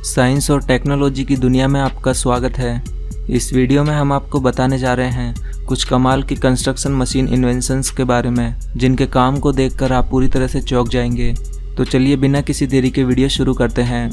Science और technology की दुनिया में आपका स्वागत है। इस वीडियो में हम आपको बताने जा रहे हैं कुछ कमाल की कंस्ट्रक्शन मशीन इन्वेंशंस के बारे में, जिनके काम को देखकर आप पूरी तरह से चौंक जाएंगे। तो चलिए बिना किसी देरी के वीडियो शुरू करते हैं।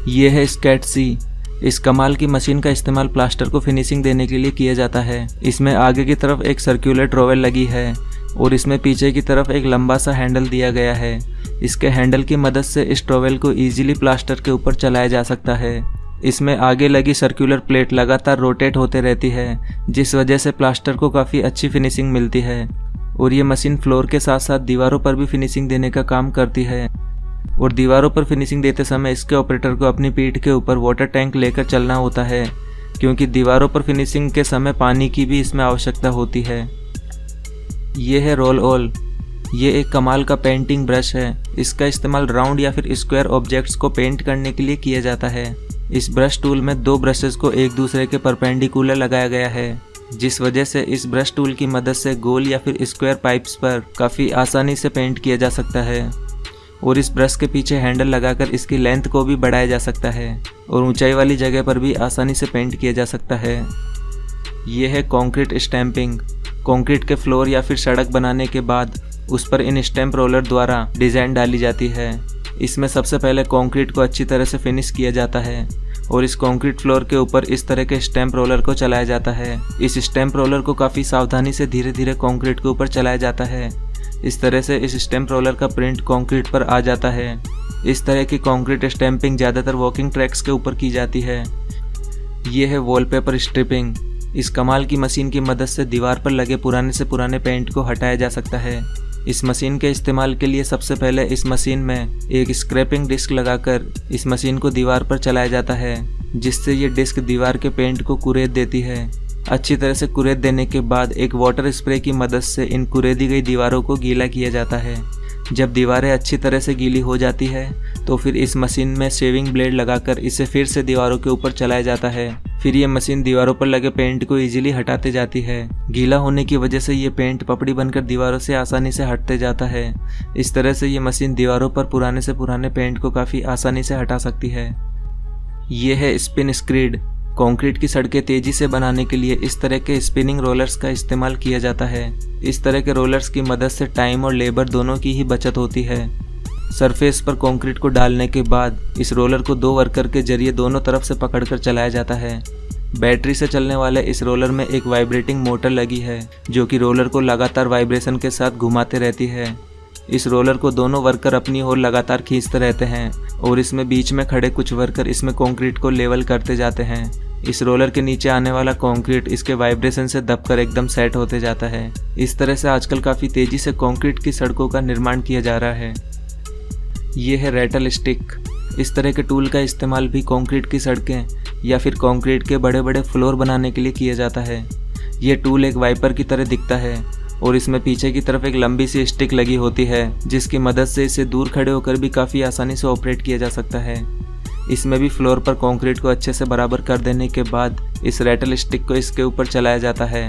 ये है स्केट-सी। इस कमाल की मशीन का इस्तेमाल प्लास्टर को फिनिशिंग देने के लिए किया जाता है। इसमें आगे की तरफ एक सर्कुलर ट्रॉवेल लगी है और इसमें पीछे की तरफ एक लंबा सा हैंडल दिया गया है। इसके हैंडल की मदद से इस ट्रॉवेल को इजीली प्लास्टर के ऊपर चलाया जा सकता है। इसमें आगे लगी सर्कुलर प्लेट लगातार रोटेट होते रहती है, जिस वजह से प्लास्टर को काफ़ी अच्छी फिनिशिंग मिलती है। और ये मशीन फ्लोर के साथ साथ दीवारों पर भी फिनिशिंग देने का काम करती है। और दीवारों पर फिनिशिंग देते समय इसके ऑपरेटर को अपनी पीठ के ऊपर वाटर टैंक लेकर चलना होता है, क्योंकि दीवारों पर फिनिशिंग के समय पानी की भी इसमें आवश्यकता होती है। ये है रोल ऑल। ये एक कमाल का पेंटिंग ब्रश है। इसका इस्तेमाल राउंड या फिर स्क्वायर ऑब्जेक्ट्स को पेंट करने के लिए किया जाता है। इस ब्रश टूल में दो ब्रशेस को एक दूसरे के परपेंडिकुलर लगाया गया है, जिस वजह से इस ब्रश टूल की मदद से गोल या फिर स्क्वायर पाइप्स पर काफ़ी आसानी से पेंट किया जा सकता है। और इस ब्रश के पीछे हैंडल लगाकर इसकी लेंथ को भी बढ़ाया जा सकता है और ऊंचाई वाली जगह पर भी आसानी से पेंट किया जा सकता है। ये है कंक्रीट स्टैंपिंग। कंक्रीट के फ्लोर या फिर सड़क बनाने के बाद उस पर इन स्टैंप रोलर द्वारा डिज़ाइन डाली जाती है। इसमें सबसे पहले कंक्रीट को अच्छी तरह से फिनिश किया जाता है और इस कंक्रीट फ्लोर के ऊपर इस तरह के स्टैंप रोलर को चलाया जाता है। इस स्टैंप रोलर को काफ़ी सावधानी से धीरे धीरे कंक्रीट के ऊपर चलाया जाता है। इस तरह से इस स्टैंप रोलर का प्रिंट कंक्रीट पर आ जाता है। इस तरह की कंक्रीट स्टैंपिंग ज़्यादातर वॉकिंग ट्रैक्स के ऊपर की जाती है। ये है वॉलपेपर स्ट्रिपिंग। इस कमाल की मशीन की मदद से दीवार पर लगे पुराने से पुराने पेंट को हटाया जा सकता है। इस मशीन के इस्तेमाल के लिए सबसे पहले इस मशीन में एक स्क्रैपिंग डिस्क लगाकर इस मशीन को दीवार पर चलाया जाता है, जिससे ये डिस्क दीवार के पेंट को कुरेद देती है। अच्छी तरह से कुरेद देने के बाद एक वाटर स्प्रे की मदद से इन कुरेदी गई दीवारों को गीला किया जाता है। जब दीवारें अच्छी तरह से गीली हो जाती है तो फिर इस मशीन में शेविंग ब्लेड लगाकर इसे फिर से दीवारों के ऊपर चलाया जाता है। फिर ये मशीन दीवारों पर लगे पेंट को इजीली हटाते जाती है। गीला होने की वजह से ये पेंट पपड़ी बनकर दीवारों से आसानी से हटते जाता है। इस तरह से ये मशीन दीवारों पर पुराने से पुराने पेंट को काफ़ी आसानी से हटा सकती है। ये है स्पिन स्क्रीड। कंक्रीट की सड़कें तेजी से बनाने के लिए इस तरह के स्पिनिंग रोलर्स का इस्तेमाल किया जाता है। इस तरह के रोलर्स की मदद से टाइम और लेबर दोनों की ही बचत होती है। सरफेस पर कंक्रीट को डालने के बाद इस रोलर को दो वर्कर के जरिए दोनों तरफ से पकड़कर चलाया जाता है। बैटरी से चलने वाले इस रोलर में एक वाइब्रेटिंग मोटर लगी है, जो कि रोलर को लगातार वाइब्रेशन के साथ घुमाते रहती है। इस रोलर को दोनों वर्कर अपनी ओर लगातार खींचते रहते हैं और इसमें बीच में खड़े कुछ वर्कर इसमें कंक्रीट को लेवल करते जाते हैं। इस रोलर के नीचे आने वाला कंक्रीट इसके वाइब्रेशन से दबकर एकदम सेट होते जाता है। इस तरह से आजकल काफ़ी तेज़ी से कंक्रीट की सड़कों का निर्माण किया जा रहा है। ये है रेटल स्टिक। इस तरह के टूल का इस्तेमाल भी कंक्रीट की सड़कें या फिर कंक्रीट के बड़े बड़े फ्लोर बनाने के लिए किया जाता है। ये टूल एक वाइपर की तरह दिखता है और इसमें पीछे की तरफ एक लंबी सी स्टिक लगी होती है, जिसकी मदद से इसे दूर खड़े होकर भी काफ़ी आसानी से ऑपरेट किया जा सकता है। इसमें भी फ्लोर पर कंक्रीट को अच्छे से बराबर कर देने के बाद इस रेटल स्टिक को इसके ऊपर चलाया जाता है।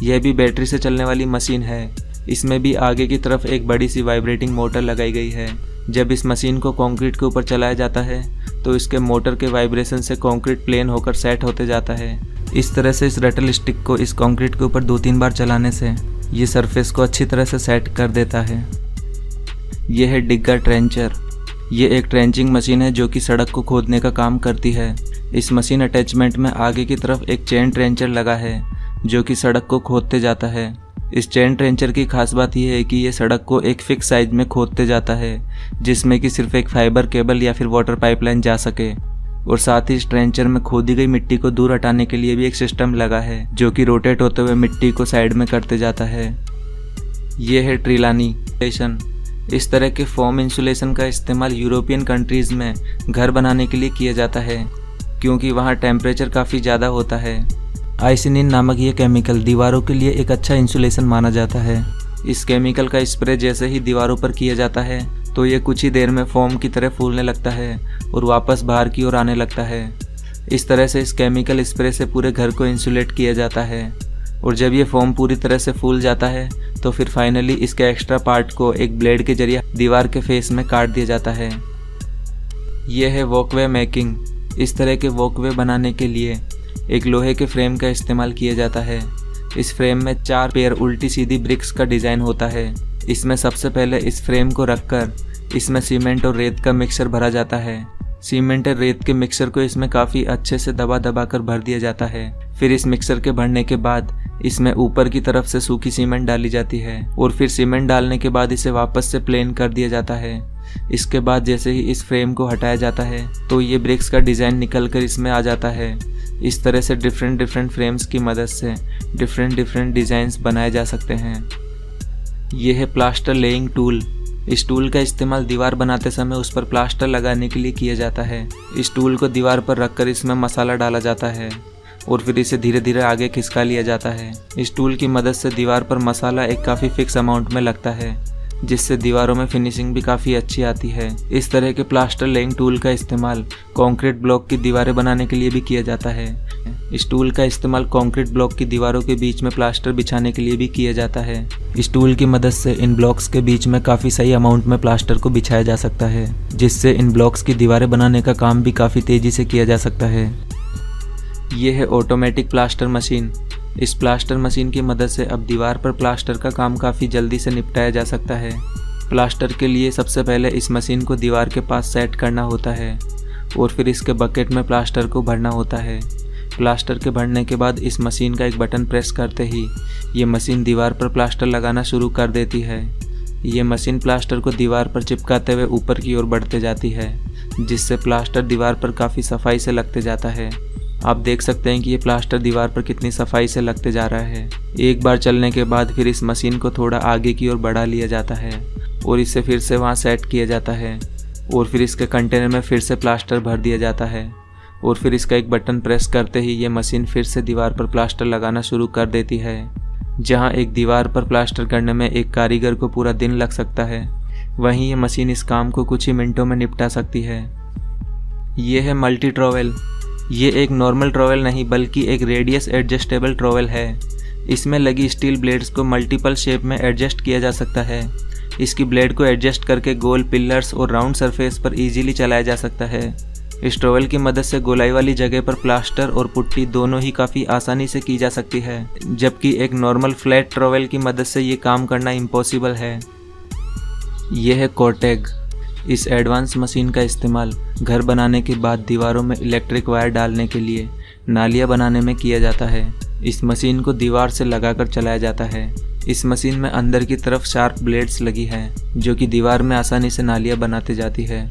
यह भी बैटरी से चलने वाली मशीन है। इसमें भी आगे की तरफ एक बड़ी सी वाइब्रेटिंग मोटर लगाई गई है। जब इस मशीन को कंक्रीट के ऊपर चलाया जाता है तो इसके मोटर के वाइब्रेशन से कंक्रीट प्लेन होकर सेट होते जाता है। इस तरह से इस रेटल स्टिक को इस कंक्रीट के ऊपर 2-3 बार चलाने से ये सरफेस को अच्छी तरह से सेट कर देता है। यह है डिगर ट्रेंचर। ये एक ट्रेंचिंग मशीन है जो कि सड़क को खोदने का काम करती है। इस मशीन अटैचमेंट में आगे की तरफ एक चेन ट्रेंचर लगा है, जो कि सड़क को खोदते जाता है। इस चेन ट्रेंचर की खास बात यह है कि ये सड़क को एक फिक्स साइज में खोदते जाता है, जिसमें कि सिर्फ एक फाइबर केबल या फिर वाटर पाइपलाइन जा सके। और साथ ही इस ट्रेंचर में खोदी गई मिट्टी को दूर हटाने के लिए भी एक सिस्टम लगा है, जो कि रोटेट होते हुए मिट्टी को साइड में करते जाता है। ये है ट्रिलानी। इस तरह के फोम इंसुलेशन का इस्तेमाल यूरोपियन कंट्रीज़ में घर बनाने के लिए किया जाता है, क्योंकि वहाँ टेम्परेचर काफ़ी ज़्यादा होता है। आइसिनिन नामक ये केमिकल दीवारों के लिए एक अच्छा इंसुलेशन माना जाता है। इस केमिकल का स्प्रे जैसे ही दीवारों पर किया जाता है तो ये कुछ ही देर में फोम की तरह फूलने लगता है और वापस बाहर की ओर आने लगता है। इस तरह से इस केमिकल स्प्रे से पूरे घर को इंसुलेट किया जाता है और जब ये फोम पूरी तरह से फूल जाता है तो फिर फाइनली इसके एक्स्ट्रा पार्ट को एक ब्लेड के जरिए दीवार के फेस में काट दिया जाता है। यह है वॉकवे मेकिंग। इस तरह के वॉकवे बनाने के लिए एक लोहे के फ्रेम का इस्तेमाल किया जाता है। इस फ्रेम में 4 पेयर उल्टी सीधी ब्रिक्स का डिज़ाइन होता है। इसमें सबसे पहले इस फ्रेम को रखकर इसमें सीमेंट और रेत का मिक्सचर भरा जाता है। सीमेंट और रेत के मिक्सचर को इसमें काफ़ी अच्छे से दबा कर भर दिया जाता है। फिर इस मिक्सचर के भरने के बाद इसमें ऊपर की तरफ से सूखी सीमेंट डाली जाती है और फिर सीमेंट डालने के बाद इसे वापस से प्लेन कर दिया जाता है। इसके बाद जैसे ही इस फ्रेम को हटाया जाता है तो ये ब्रिक्स का डिज़ाइन निकल कर इसमें आ जाता है। इस तरह से डिफरेंट फ्रेम्स की मदद से डिफरेंट डिज़ाइंस बनाए जा सकते हैं। यह है प्लास्टर लेइंग टूल। इस टूल का इस्तेमाल दीवार बनाते समय उस पर प्लास्टर लगाने के लिए किया जाता है। इस टूल को दीवार पर रखकर इसमें मसाला डाला जाता है और फिर इसे धीरे धीरे आगे खिसका लिया जाता है। इस टूल की मदद से दीवार पर मसाला एक काफ़ी फिक्स अमाउंट में लगता है, जिससे दीवारों में फिनिशिंग भी काफ़ी अच्छी आती है। इस तरह के प्लास्टर लेइंग टूल का इस्तेमाल कंक्रीट ब्लॉक की दीवारें बनाने के लिए भी किया जाता है। इस टूल का इस्तेमाल कंक्रीट ब्लॉक की दीवारों के बीच में प्लास्टर बिछाने के लिए भी किया जाता है। इस टूल की मदद से इन ब्लॉक्स के बीच में काफ़ी सही अमाउंट में प्लास्टर को बिछाया जा सकता है, जिससे इन ब्लॉक्स की दीवारें बनाने का काम भी काफ़ी तेज़ी से किया जा सकता है। ये है ऑटोमेटिक प्लास्टर मशीन। इस प्लास्टर मशीन की मदद से अब दीवार पर प्लास्टर का काम काफ़ी जल्दी से निपटाया जा सकता है। प्लास्टर के लिए सबसे पहले इस मशीन को दीवार के पास सेट करना होता है और फिर इसके बकेट में प्लास्टर को भरना होता है। प्लास्टर के भरने के बाद इस मशीन का एक बटन प्रेस करते ही ये मशीन दीवार पर प्लास्टर लगाना शुरू कर देती है। ये मशीन प्लास्टर को दीवार पर चिपकाते हुए ऊपर की ओर बढ़ते जाती है, जिससे प्लास्टर दीवार पर काफ़ी सफाई से लगते जाता है। आप देख सकते हैं कि ये प्लास्टर दीवार पर कितनी सफाई से लगते जा रहा है। एक बार चलने के बाद फिर इस मशीन को थोड़ा आगे की ओर बढ़ा लिया जाता है और इसे फिर से वहाँ सेट किया जाता है और फिर इसके कंटेनर में फिर से प्लास्टर भर दिया जाता है और फिर इसका एक बटन प्रेस करते ही ये मशीन फिर से दीवार पर प्लास्टर लगाना शुरू कर देती है। जहाँ एक दीवार पर प्लास्टर करने में एक कारीगर को पूरा दिन लग सकता है, वहीं ये मशीन इस काम को कुछ ही मिनटों में निपटा सकती है। ये है मल्टी ट्रॉवेल। ये एक नॉर्मल ट्रॉवेल नहीं बल्कि एक रेडियस एडजस्टेबल ट्रॉवेल है। इसमें लगी स्टील ब्लेड्स को मल्टीपल शेप में एडजस्ट किया जा सकता है। इसकी ब्लेड को एडजस्ट करके गोल पिलर्स और राउंड सरफेस पर इजीली चलाया जा सकता है। इस ट्रॉवेल की मदद से गोलाई वाली जगह पर प्लास्टर और पुट्टी दोनों ही काफ़ी आसानी से की जा सकती है, जबकि एक नॉर्मल फ्लैट ट्रॉवेल की मदद से ये काम करना इम्पॉसिबल है। यह है कॉर्टेग। इस एडवांस मशीन का इस्तेमाल घर बनाने के बाद दीवारों में इलेक्ट्रिक वायर डालने के लिए नालियाँ बनाने में किया जाता है। इस मशीन को दीवार से लगाकर चलाया जाता है। इस मशीन में अंदर की तरफ शार्प ब्लेड्स लगी हैं, जो कि दीवार में आसानी से नालियाँ बनाते जाती है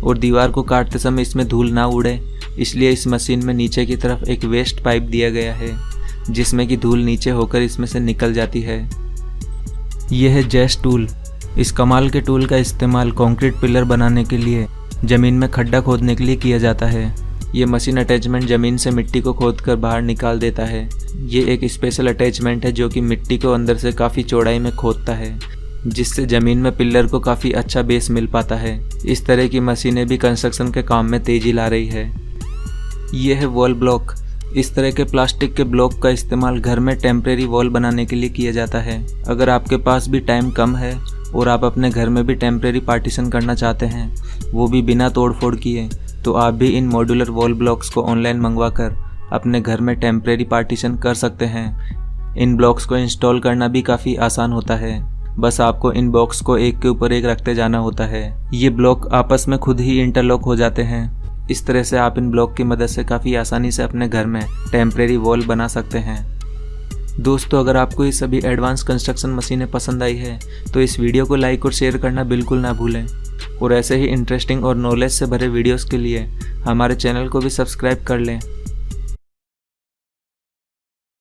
और दीवार को काटते समय इसमें धूल ना उड़े, इसलिए इस मशीन में नीचे की तरफ एक वेस्ट पाइप दिया गया है, जिसमें कि धूल नीचे होकर इसमें से निकल जाती है। यह है जैस टूल। इस कमाल के टूल का इस्तेमाल कंक्रीट पिलर बनाने के लिए ज़मीन में खड्डा खोदने के लिए किया जाता है। ये मशीन अटैचमेंट ज़मीन से मिट्टी को खोदकर बाहर निकाल देता है। ये एक स्पेशल अटैचमेंट है जो कि मिट्टी को अंदर से काफ़ी चौड़ाई में खोदता है, जिससे ज़मीन में पिलर को काफ़ी अच्छा बेस मिल पाता है। इस तरह की मशीनें भी कंस्ट्रक्शन के काम में तेज़ी ला रही है। ये है वॉल ब्लॉक। इस तरह के प्लास्टिक के ब्लॉक का इस्तेमाल घर में टेम्परेरी वॉल बनाने के लिए किया जाता है। अगर आपके पास भी टाइम कम है और आप अपने घर में भी टेम्परेरी पार्टीशन करना चाहते हैं, वो भी बिना तोड़फोड़ किए, तो आप भी इन मॉड्यूलर वॉल ब्लॉक्स को ऑनलाइन मंगवाकर अपने घर में टेम्परेरी पार्टीशन कर सकते हैं। इन ब्लॉक्स को इंस्टॉल करना भी काफ़ी आसान होता है। बस आपको इन बॉक्स को एक के ऊपर एक रखते जाना होता है। ये ब्लॉक आपस में खुद ही इंटरलॉक हो जाते हैं। इस तरह से आप इन ब्लॉक की मदद से काफ़ी आसानी से अपने घर में टेम्परेरी वॉल बना सकते हैं। दोस्तों, अगर आपको ये सभी एडवांस कंस्ट्रक्शन मशीनें पसंद आई है तो इस वीडियो को लाइक और शेयर करना बिल्कुल ना भूलें और ऐसे ही इंटरेस्टिंग और नॉलेज से भरे वीडियोस के लिए हमारे चैनल को भी सब्सक्राइब कर लें।